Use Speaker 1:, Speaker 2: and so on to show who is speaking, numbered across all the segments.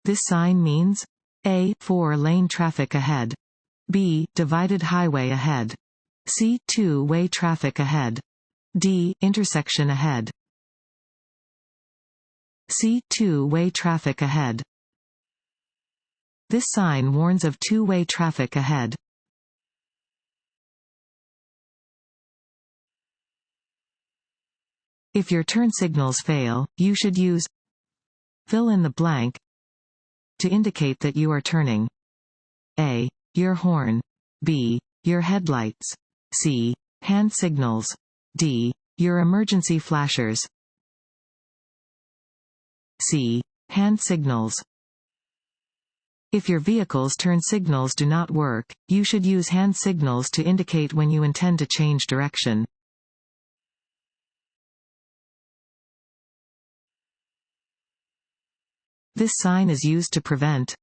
Speaker 1: This sign means A. 4-lane traffic ahead. B. Divided highway ahead. C. 2-way traffic ahead. D. Intersection ahead. C. 2-way traffic ahead. This sign warns of 2-way traffic ahead. If your turn signals fail, you should use fill in the blank to indicate that you are turning. A. Your horn. B. Your headlights. C. Hand signals. D. Your emergency flashers. C. Hand signals. If your vehicle's turn signals do not work, you should use hand signals to indicate when you intend to change direction. This sign is used to prevent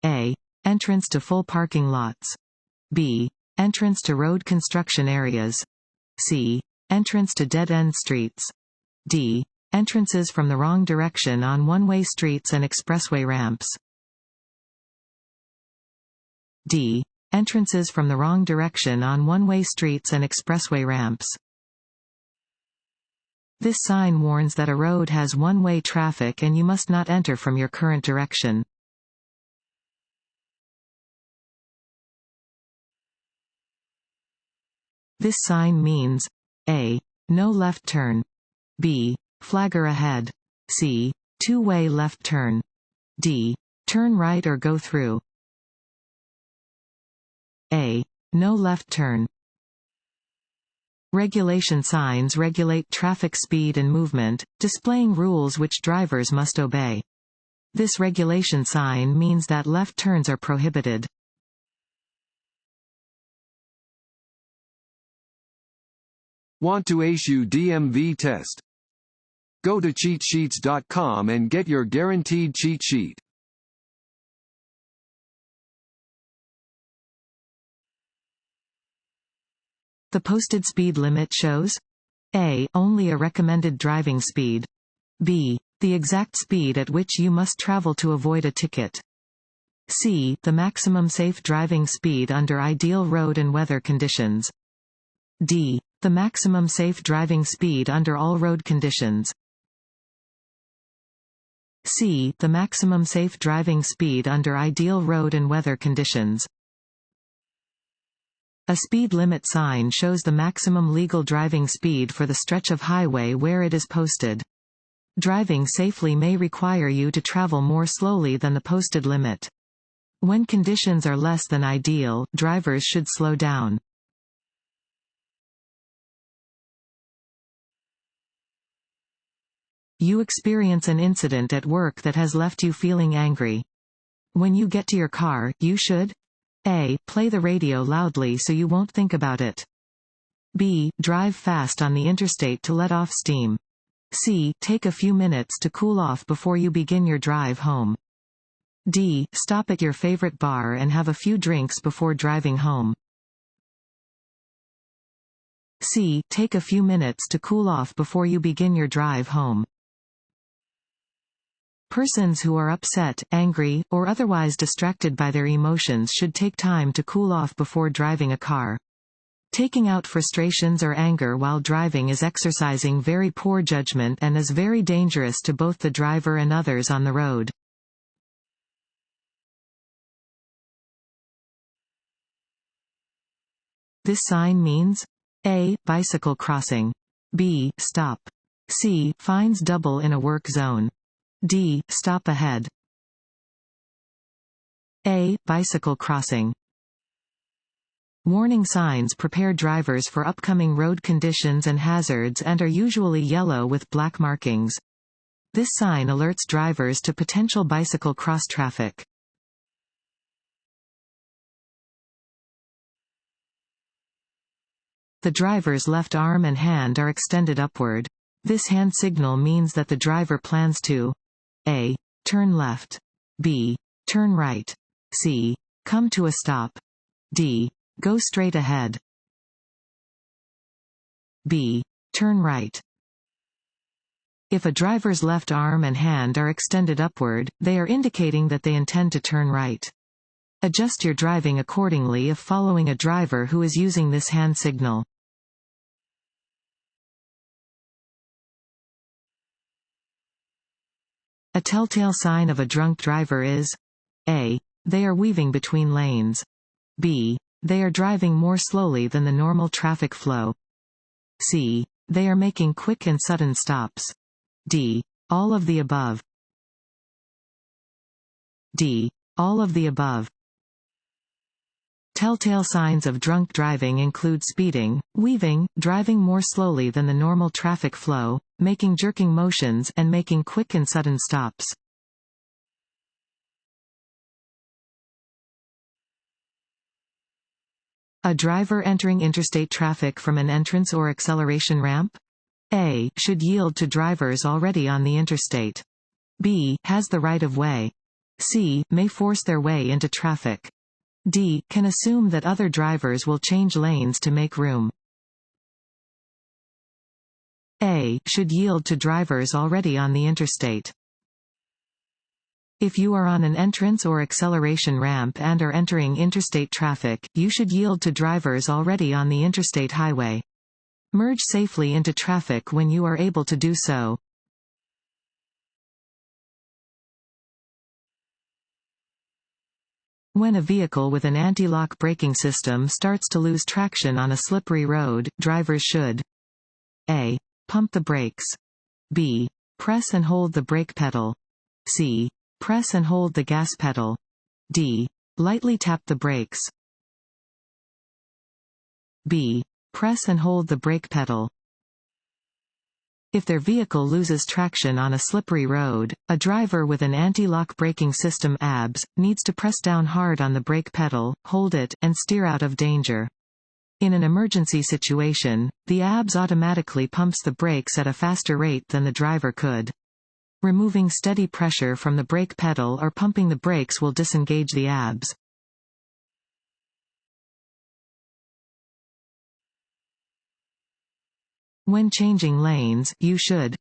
Speaker 1: A. Entrance to full parking lots. B. Entrance to road construction areas. C. Entrance to dead-end streets. D. Entrances from the wrong direction on one-way streets and expressway ramps. D. Entrances from the wrong direction on one-way streets and expressway ramps. This sign warns that a road has one-way traffic and you must not enter from your current direction. This sign means A. No left turn. B. Flagger ahead. C. Two-way left turn. D. Turn right or go through. A. No left turn. Regulation signs regulate traffic speed and movement, displaying rules which drivers must obey. This regulation sign means that left turns are prohibited.
Speaker 2: Want to ace your DMV test? Go to cheatsheets.com and get your guaranteed cheat sheet.
Speaker 1: The posted speed limit shows A. Only a recommended driving speed. B. The exact speed at which you must travel to avoid a ticket. C. The maximum safe driving speed under ideal road and weather conditions. D. The maximum safe driving speed under all road conditions. C. The maximum safe driving speed under ideal road and weather conditions. A speed limit sign shows the maximum legal driving speed for the stretch of highway where it is posted. Driving safely may require you to travel more slowly than the posted limit. When conditions are less than ideal, drivers should slow down. You experience an incident at work that has left you feeling angry. When you get to your car, you should A. Play the radio loudly so you won't think about it. B. Drive fast on the interstate to let off steam. C. Take a few minutes to cool off before you begin your drive home. D. Stop at your favorite bar and have a few drinks before driving home. C. Take a few minutes to cool off before you begin your drive home. Persons who are upset, angry, or otherwise distracted by their emotions should take time to cool off before driving a car. Taking out frustrations or anger while driving is exercising very poor judgment and is very dangerous to both the driver and others on the road. This sign means A. Bicycle crossing. B. Stop. C. Fines double in a work zone. D. Stop ahead. A. Bicycle crossing. Warning signs prepare drivers for upcoming road conditions and hazards and are usually yellow with black markings. This sign alerts drivers to potential bicycle cross traffic. The driver's left arm and hand are extended upward. This hand signal means that the driver plans to A. Turn left. B. Turn right. C. Come to a stop. D. Go straight ahead. B. Turn right. If a driver's left arm and hand are extended upward, they are indicating that they intend to turn right. Adjust your driving accordingly if following a driver who is using this hand signal. A telltale sign of a drunk driver is A. They are weaving between lanes. B. They are driving more slowly than the normal traffic flow. C. They are making quick and sudden stops. D. All of the above. D. All of the above. Telltale signs of drunk driving include speeding, weaving, driving more slowly than the normal traffic flow, making jerking motions and making quick and sudden stops. A driver entering interstate traffic from an entrance or acceleration ramp? A. Should yield to drivers already on the interstate. B. Has the right of way. C. May force their way into traffic. D. Can assume that other drivers will change lanes to make room. A. Should yield to drivers already on the interstate. If you are on an entrance or acceleration ramp and are entering interstate traffic, you should yield to drivers already on the interstate highway. Merge safely into traffic when you are able to do so. When a vehicle with an anti-lock braking system starts to lose traction on a slippery road, drivers should A. Pump the brakes. B. Press and hold the brake pedal. C. Press and hold the gas pedal. D. Lightly tap the brakes. B. Press and hold the brake pedal. If their vehicle loses traction on a slippery road, a driver with an anti-lock braking system (ABS) needs to press down hard on the brake pedal, hold it, and steer out of danger. In an emergency situation, the ABS automatically pumps the brakes at a faster rate than the driver could. Removing steady pressure from the brake pedal or pumping the brakes will disengage the ABS. When changing lanes, you should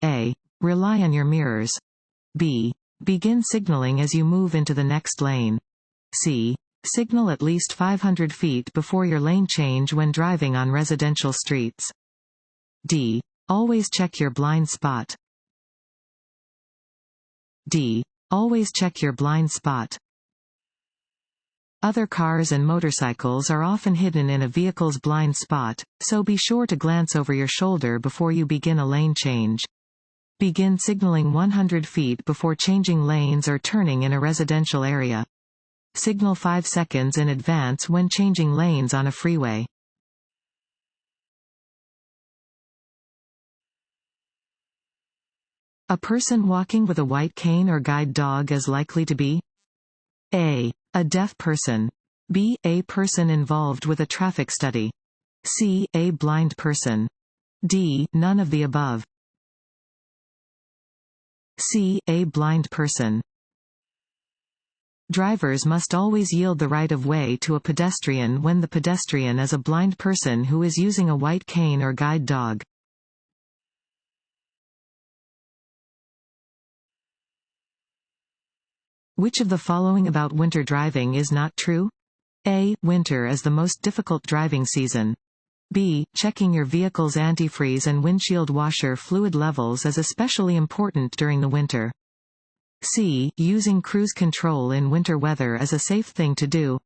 Speaker 1: A. Rely on your mirrors. B. Begin signaling as you move into the next lane. C. Signal at least 500 feet before your lane change when driving on residential streets. D. Always check your blind spot. D. Always check your blind spot. Other cars and motorcycles are often hidden in a vehicle's blind spot, so be sure to glance over your shoulder before you begin a lane change. Begin signaling 100 feet before changing lanes or turning in a residential area. Signal 5 seconds in advance when changing lanes on a freeway. A person walking with a white cane or guide dog is likely to be A. A deaf person. B. A person involved with a traffic study. C. A blind person. D. None of the above. C. A blind person. Drivers must always yield the right of way to a pedestrian when the pedestrian is a blind person who is using a white cane or guide dog. Which of the following about winter driving is not true? A. Winter is the most difficult driving season. B. Checking your vehicle's antifreeze and windshield washer fluid levels is especially important during the winter. C. Using cruise control in winter weather is a safe thing to do.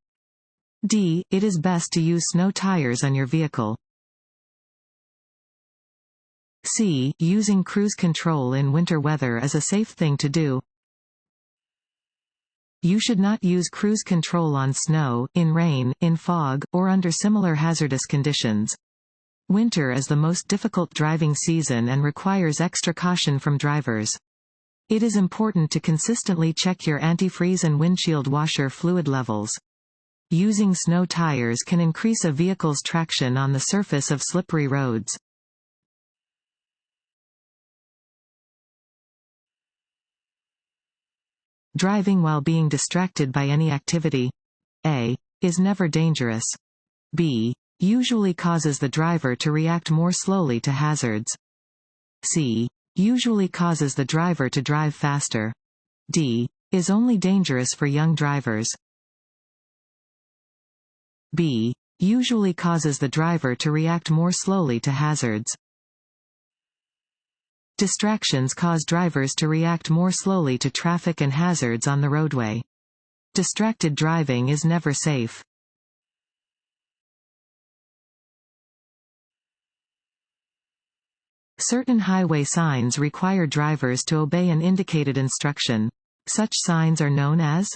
Speaker 1: D. It is best to use snow tires on your vehicle. C. Using cruise control in winter weather is a safe thing to do. You should not use cruise control on snow, in rain, in fog, or under similar hazardous conditions. Winter is the most difficult driving season and requires extra caution from drivers. It is important to consistently check your antifreeze and windshield washer fluid levels. Using snow tires can increase a vehicle's traction on the surface of slippery roads. Driving while being distracted by any activity. A. Is never dangerous. B. Usually causes the driver to react more slowly to hazards. C. Usually causes the driver to drive faster. D. Is only dangerous for young drivers. B. Usually causes the driver to react more slowly to hazards. Distractions cause drivers to react more slowly to traffic and hazards on the roadway. Distracted driving is never safe. Certain highway signs require drivers to obey an indicated instruction. Such signs are known as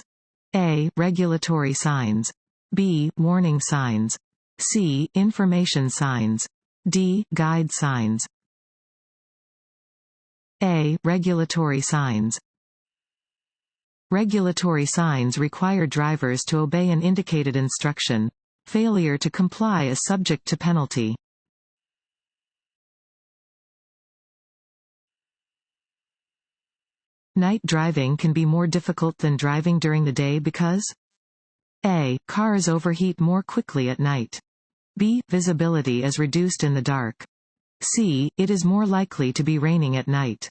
Speaker 1: A. Regulatory signs. B. Warning signs. C. Information signs. D. Guide signs. A. Regulatory signs. Regulatory signs require drivers to obey an indicated instruction. Failure to comply is subject to penalty. Night driving can be more difficult than driving during the day because A. Cars overheat more quickly at night. B. Visibility is reduced in the dark. C. It is more likely to be raining at night.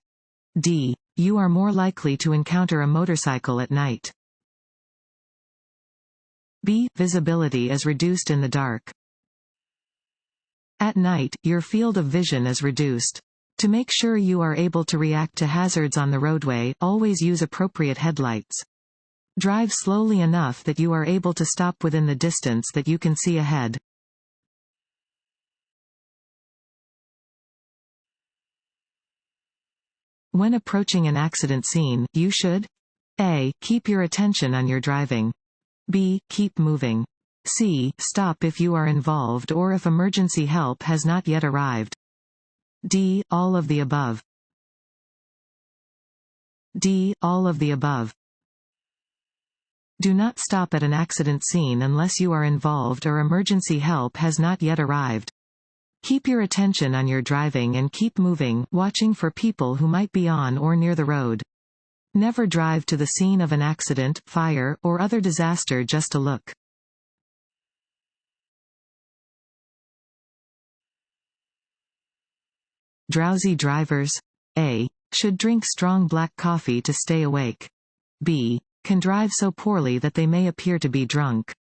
Speaker 1: D. You are more likely to encounter a motorcycle at night. B. Visibility is reduced in the dark. At night, your field of vision is reduced. To make sure you are able to react to hazards on the roadway, always use appropriate headlights. Drive slowly enough that you are able to stop within the distance that you can see ahead. When approaching an accident scene, you should A. Keep your attention on your driving. B. Keep moving. C. Stop if you are involved or if emergency help has not yet arrived. D. All of the above. D. All of the above. Do not stop at an accident scene unless you are involved or emergency help has not yet arrived. Keep your attention on your driving and keep moving, watching for people who might be on or near the road. Never drive to the scene of an accident, fire, or other disaster just to look. Drowsy drivers. A. Should drink strong black coffee to stay awake. B. Can drive so poorly that they may appear to be drunk.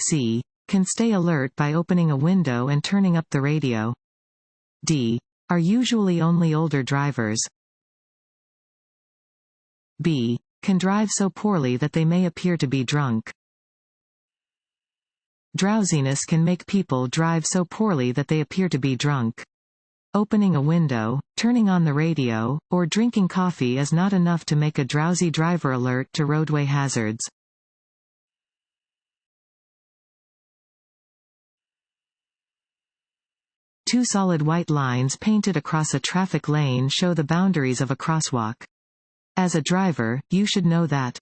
Speaker 1: C. Can stay alert by opening a window and turning up the radio. D. Are usually only older drivers. B. Can drive so poorly that they may appear to be drunk. Drowsiness can make people drive so poorly that they appear to be drunk. Opening a window, turning on the radio, or drinking coffee is not enough to make a drowsy driver alert to roadway hazards. Two solid white lines painted across a traffic lane show the boundaries of a crosswalk. As a driver, you should know that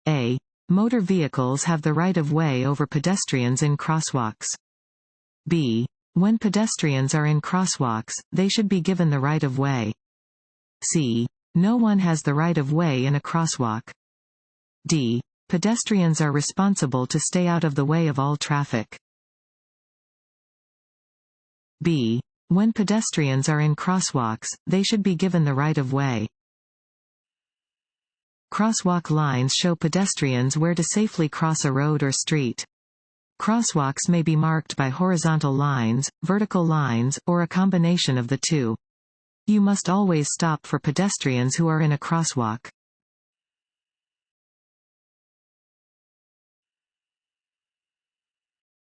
Speaker 1: A. Motor vehicles have the right of way over pedestrians in crosswalks. B. When pedestrians are in crosswalks, they should be given the right of way. C. No one has the right of way in a crosswalk. D. Pedestrians are responsible to stay out of the way of all traffic. B. When pedestrians are in crosswalks, they should be given the right of way. Crosswalk lines show pedestrians where to safely cross a road or street. Crosswalks may be marked by horizontal lines, vertical lines, or a combination of the two. You must always stop for pedestrians who are in a crosswalk.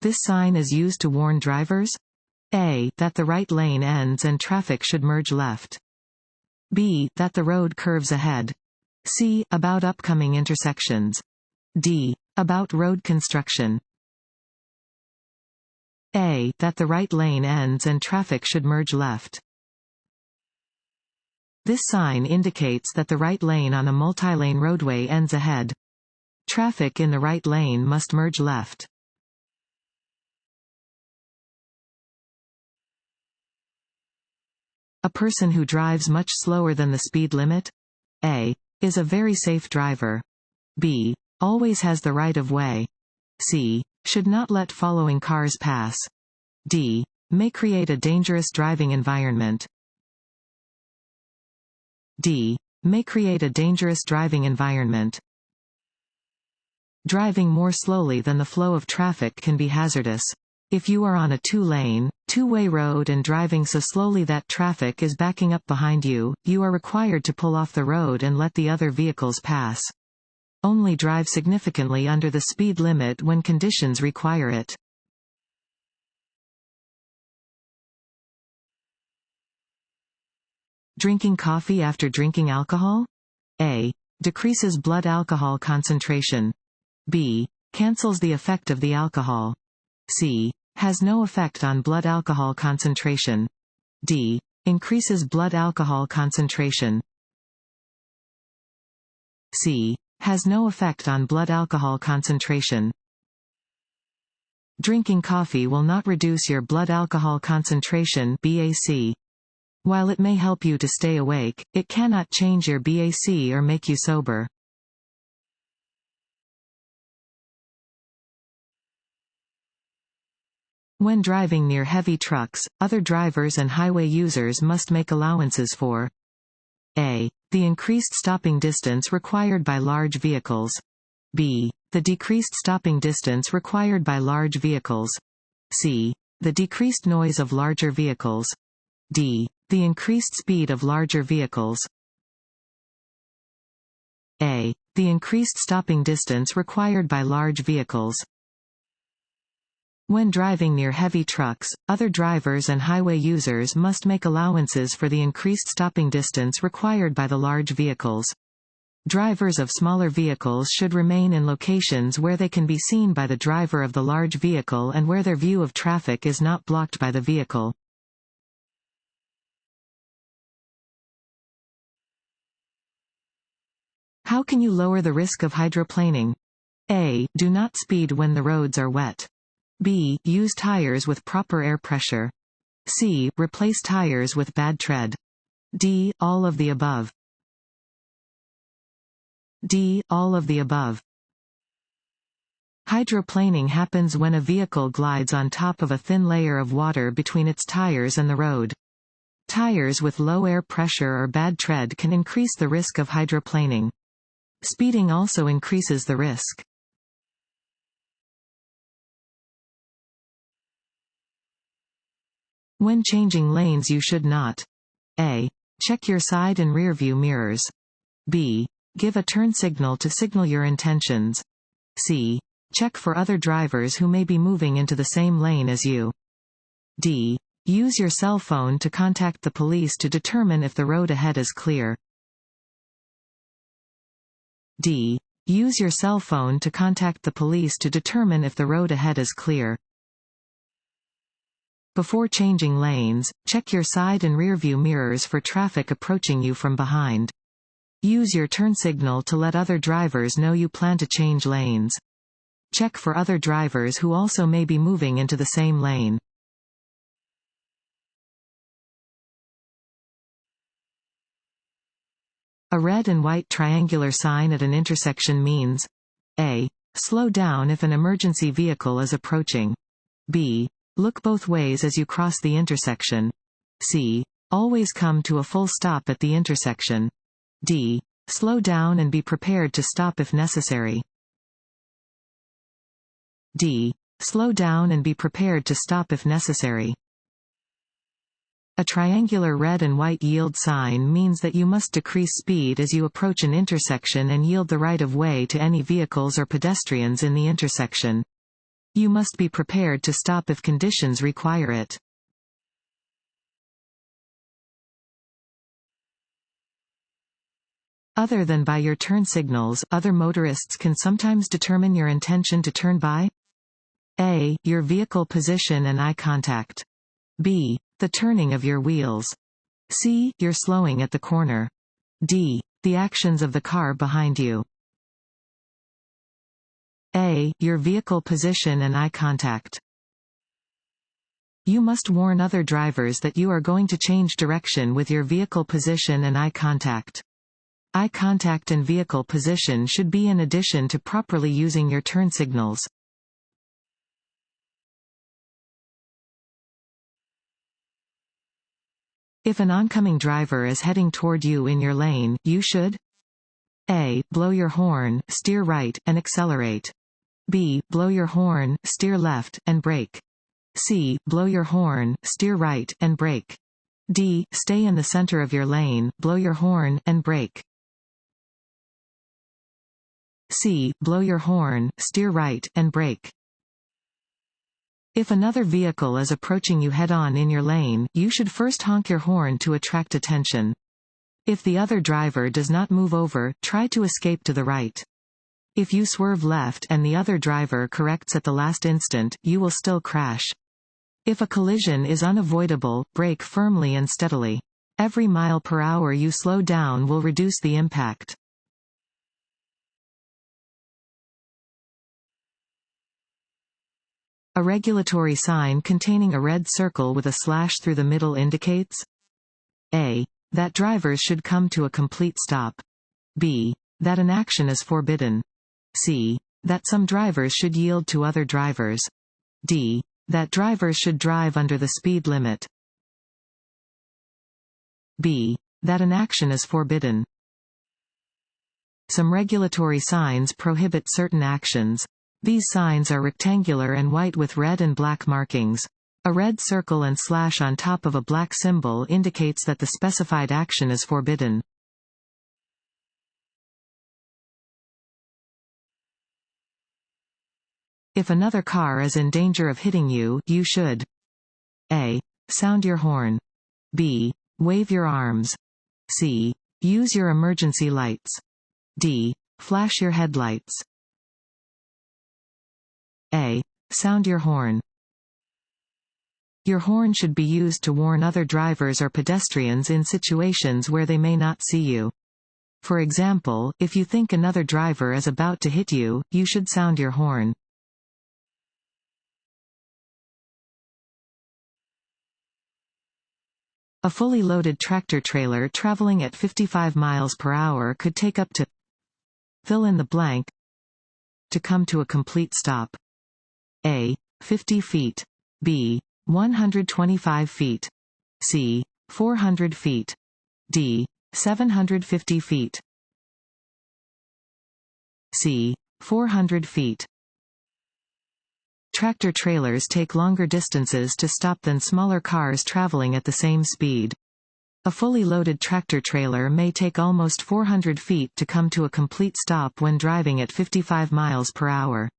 Speaker 1: This sign is used to warn drivers A. That the right lane ends and traffic should merge left. B. That the road curves ahead. C. About upcoming intersections. D. About road construction. A. That the right lane ends and traffic should merge left. This sign indicates that the right lane on a multi-lane roadway ends ahead. Traffic in the right lane must merge left. A person who drives much slower than the speed limit A. Is a very safe driver. B. Always has the right of way. C. Should not let following cars pass. D. May create a dangerous driving environment. D. May create a dangerous driving environment. Driving more slowly than the flow of traffic can be hazardous. If you are on a two-lane, two-way road and driving so slowly that traffic is backing up behind you, you are required to pull off the road and let the other vehicles pass. Only drive significantly under the speed limit when conditions require it. Drinking coffee after drinking alcohol? A. Decreases blood alcohol concentration. B. Cancels the effect of the alcohol. C. Has no effect on blood alcohol concentration. D. Increases blood alcohol concentration. C. Has no effect on blood alcohol concentration. Drinking coffee will not reduce your blood alcohol concentration (BAC). While it may help you to stay awake, it cannot change your BAC or make you sober. When driving near heavy trucks, other drivers and highway users must make allowances for A. The increased stopping distance required by large vehicles. B. The decreased stopping distance required by large vehicles. C. The decreased noise of larger vehicles. D. The increased speed of larger vehicles. A. The increased stopping distance required by large vehicles. When driving near heavy trucks, other drivers and highway users must make allowances for the increased stopping distance required by the large vehicles. Drivers of smaller vehicles should remain in locations where they can be seen by the driver of the large vehicle and where their view of traffic is not blocked by the vehicle. How can you lower the risk of hydroplaning? A. Do not speed when the roads are wet. B. Use tires with proper air pressure. C. Replace tires with bad tread. D. All of the above. D. All of the above. Hydroplaning happens when a vehicle glides on top of a thin layer of water between its tires and the road. Tires with low air pressure or bad tread can increase the risk of hydroplaning. Speeding also increases the risk. When changing lanes you should not A. Check your side and rear view mirrors. B. Give a turn signal to signal your intentions. C. Check for other drivers who may be moving into the same lane as you. D. Use your cell phone to contact the police to determine if the road ahead is clear. D. Use your cell phone to contact the police to determine if the road ahead is clear. Before changing lanes, check your side and rear view mirrors for traffic approaching you from behind. Use your turn signal to let other drivers know you plan to change lanes. Check for other drivers who also may be moving into the same lane. A red and white triangular sign at an intersection means A. Slow down if an emergency vehicle is approaching. B. Look both ways as you cross the intersection. C. Always come to a full stop at the intersection. D. Slow down and be prepared to stop if necessary. D. Slow down and be prepared to stop if necessary. A triangular red and white yield sign means that you must decrease speed as you approach an intersection and yield the right of way to any vehicles or pedestrians in the intersection. You must be prepared to stop if conditions require it. Other than by your turn signals, other motorists can sometimes determine your intention to turn by A. Your vehicle position and eye contact. B. The turning of your wheels. C. Your slowing at the corner. D. The actions of the car behind you. A. Your vehicle position and eye contact. You must warn other drivers that you are going to change direction with your vehicle position and eye contact. Eye contact and vehicle position should be in addition to properly using your turn signals. If an oncoming driver is heading toward you in your lane, you should A. Blow your horn, steer right, and accelerate. B. Blow your horn, steer left, and brake. C. Blow your horn, steer right, and brake. D. Stay in the center of your lane, blow your horn, and brake. C. Blow your horn, steer right, and brake. If another vehicle is approaching you head-on in your lane, you should first honk your horn to attract attention. If the other driver does not move over, try to escape to the right. If you swerve left and the other driver corrects at the last instant, you will still crash. If a collision is unavoidable, brake firmly and steadily. Every mile per hour you slow down will reduce the impact. A regulatory sign containing a red circle with a slash through the middle indicates A. That drivers should come to a complete stop. B. That an action is forbidden. C. That some drivers should yield to other drivers. D. That drivers should drive under the speed limit. B. That an action is forbidden. Some regulatory signs prohibit certain actions. These signs are rectangular and white with red and black markings. A red circle and slash on top of a black symbol indicates that the specified action is forbidden. If another car is in danger of hitting you, you should A. Sound your horn. B. Wave your arms. C. Use your emergency lights. D. Flash your headlights. A. Sound your horn. Your horn should be used to warn other drivers or pedestrians in situations where they may not see you. For example, if you think another driver is about to hit you, you should sound your horn. A fully loaded tractor-trailer traveling at 55 miles per hour could take up to fill in the blank to come to a complete stop. A. 50 feet. B. 125 feet. C. 400 feet. D. 750 feet. C. 400 feet. Tractor-trailers take longer distances to stop than smaller cars traveling at the same speed. A fully loaded tractor-trailer may take almost 400 feet to come to a complete stop when driving at 55 miles per hour.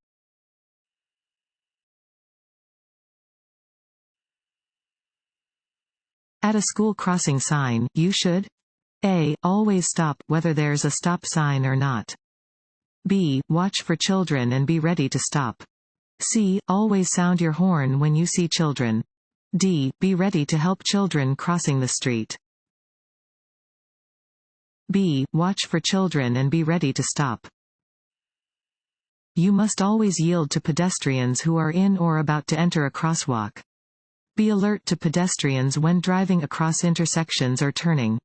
Speaker 1: At a school crossing sign, you should A. Always stop, whether there's a stop sign or not. B. Watch for children and be ready to stop. C. Always sound your horn when you see children. D. Be ready to help children crossing the street. B. Watch for children and be ready to stop. You must always yield to pedestrians who are in or about to enter a crosswalk. Be alert to pedestrians when driving across intersections or turning.